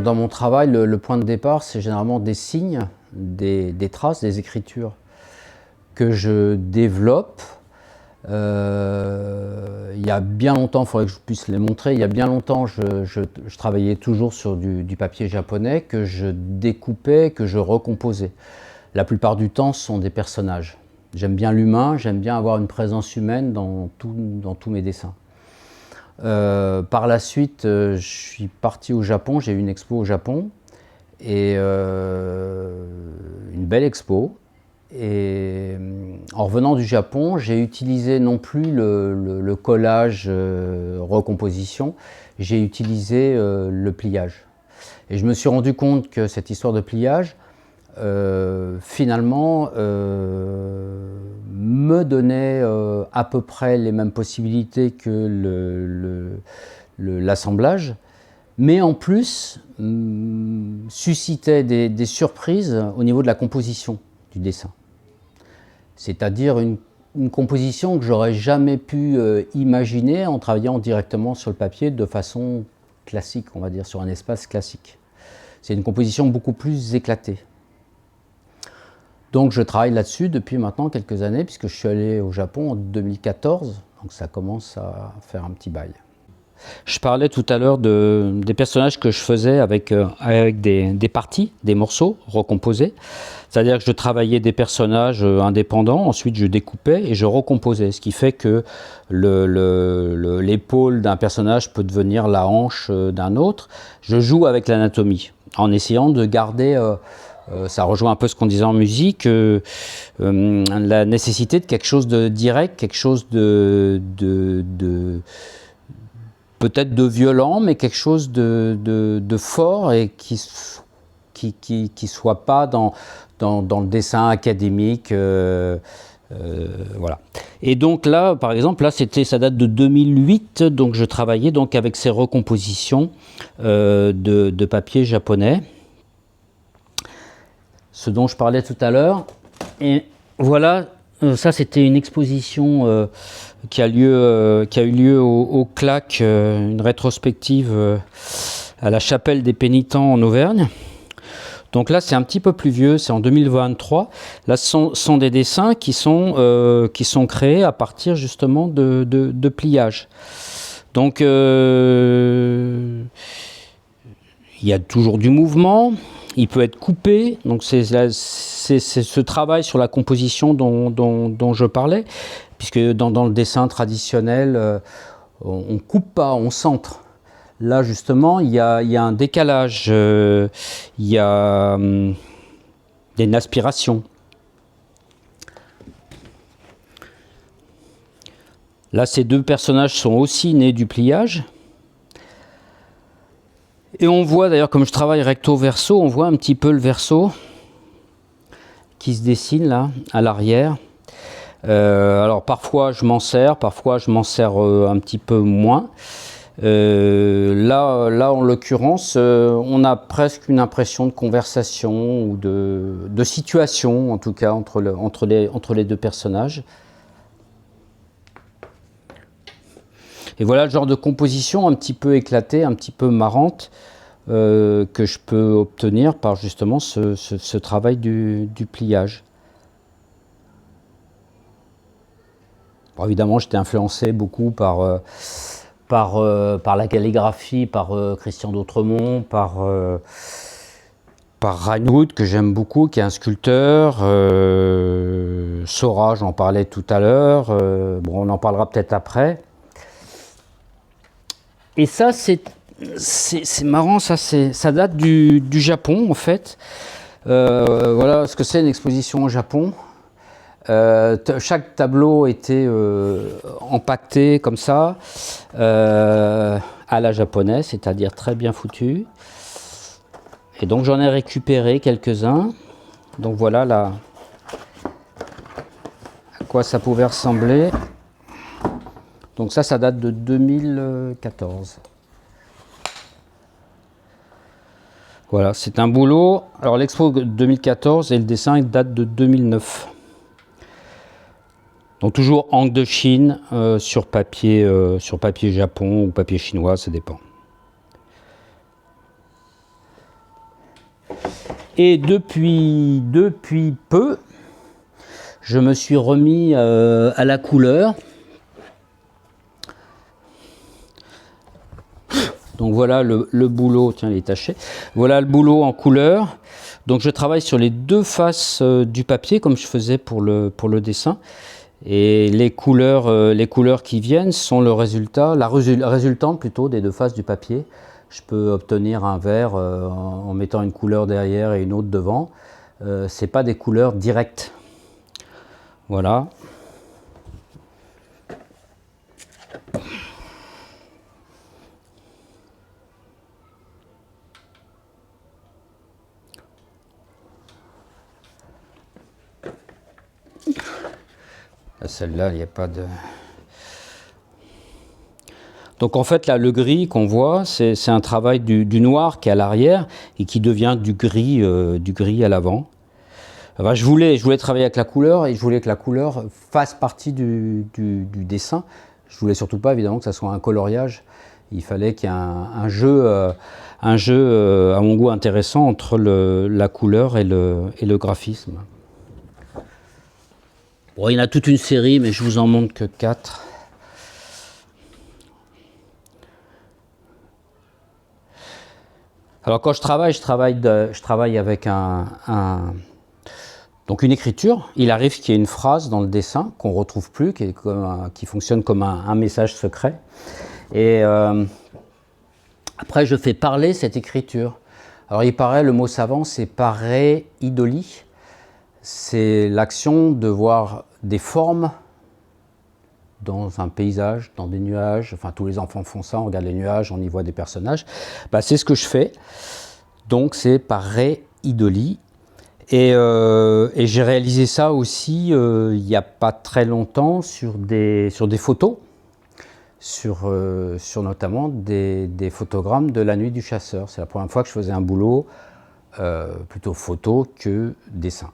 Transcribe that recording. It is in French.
Dans mon travail, le point de départ, c'est généralement des signes, des traces, des écritures que je développe. Il y a bien longtemps, il faudrait que je puisse les montrer, il y a bien longtemps, je travaillais toujours sur du papier japonais que je découpais, que je recomposais. La plupart du temps, ce sont des personnages. J'aime bien l'humain, j'aime bien avoir une présence humaine dans tous mes dessins. Par la suite, je suis parti au Japon, j'ai eu une expo au Japon, et une belle expo. Et en revenant du Japon, j'ai utilisé non plus le collage recomposition, j'ai utilisé le pliage. Et je me suis rendu compte que cette histoire de pliage, finalement, me donnait à peu près les mêmes possibilités que l'assemblage, mais en plus suscitait des surprises au niveau de la composition du dessin. C'est-à-dire une composition que j'aurais jamais pu imaginer en travaillant directement sur le papier de façon classique, on va dire, sur un espace classique. C'est une composition beaucoup plus éclatée. Donc je travaille là-dessus depuis maintenant quelques années, puisque je suis allé au Japon en 2014, donc ça commence à faire un petit bail. Je parlais tout à l'heure des personnages que je faisais avec des parties, des morceaux recomposés. C'est-à-dire que je travaillais des personnages indépendants, ensuite je découpais et je recomposais. Ce qui fait que l'épaule d'un personnage peut devenir la hanche d'un autre. Je joue avec l'anatomie en essayant de garder... ça rejoint un peu ce qu'on disait en musique, la nécessité de quelque chose de direct, quelque chose peut-être de violent, mais quelque chose de fort et qui soit pas dans le dessin académique. Voilà. Et donc là, par exemple, ça date de 2008, donc je travaillais donc avec ces recompositions de papier japonais. Ce dont je parlais tout à l'heure. Et voilà, ça c'était une exposition qui a eu lieu au CLAC, une rétrospective à la Chapelle des Pénitents en Auvergne. Donc là c'est un petit peu plus vieux, c'est en 2023. Là ce sont des dessins qui sont créés à partir justement de pliage. Donc il y a toujours du mouvement. Il peut être coupé, donc c'est ce travail sur la composition dont je parlais, puisque dans le dessin traditionnel, on ne coupe pas, on centre. Là justement, il y a un décalage, il y a une aspiration. Là, ces deux personnages sont aussi nés du pliage. Et on voit d'ailleurs, comme je travaille recto-verso, on voit un petit peu le verso qui se dessine là, à l'arrière. Alors parfois je m'en sers un petit peu moins. Là en l'occurrence, on a presque une impression de conversation ou de situation, en tout cas, entre les deux personnages. Et voilà le genre de composition un petit peu éclatée, un petit peu marrante, que je peux obtenir par justement ce travail du pliage. Bon, évidemment, j'étais influencé beaucoup par la calligraphie, par Christian d'Autremont, par Reinhoud, que j'aime beaucoup, qui est un sculpteur. Seurat, j'en parlais tout à l'heure. Bon, on en parlera peut-être après. Et ça, c'est marrant, ça date du Japon, en fait. Voilà ce que c'est une exposition au Japon. Chaque tableau était empaqueté comme ça, à la japonaise, c'est-à-dire très bien foutu. Et donc j'en ai récupéré quelques-uns. Donc voilà à quoi ça pouvait ressembler. Donc ça date de 2014. Voilà, c'est un boulot. Alors l'expo 2014 et le dessin il date de 2009. Donc toujours encre de Chine sur papier Japon ou papier chinois, ça dépend. Et depuis peu, je me suis remis à la couleur. Donc voilà le boulot, tiens il est taché. Voilà le boulot en couleur. Donc je travaille sur les deux faces du papier comme je faisais pour le dessin. Et les couleurs qui viennent sont le résultat, la résultante plutôt des deux faces du papier. Je peux obtenir un vert en mettant une couleur derrière et une autre devant. C'est pas des couleurs directes. Voilà. Celle-là, il n'y a pas de... Donc en fait, là, le gris qu'on voit, c'est un travail du noir qui est à l'arrière et qui devient du gris à l'avant. Enfin, je voulais travailler avec la couleur et je voulais que la couleur fasse partie du dessin. Je voulais surtout pas, évidemment, que ça soit un coloriage. Il fallait qu'il y ait un jeu, à mon goût, intéressant entre la couleur et le graphisme. Bon, il y en a toute une série, mais je vous en montre que 4. Alors quand je travaille avec donc une écriture. Il arrive qu'il y ait une phrase dans le dessin qu'on ne retrouve plus, qui fonctionne comme un message secret. Et après, je fais parler cette écriture. Alors il paraît, le mot savant, c'est pareidolie. C'est l'action de voir des formes dans un paysage, dans des nuages. Enfin, tous les enfants font ça, on regarde les nuages, on y voit des personnages. Bah, c'est ce que je fais. Donc, c'est pareidolie. Et j'ai réalisé ça aussi il n'y a pas très longtemps sur des photos, sur notamment des photogrammes de la nuit du chasseur. C'est la première fois que je faisais un boulot plutôt photo que dessin.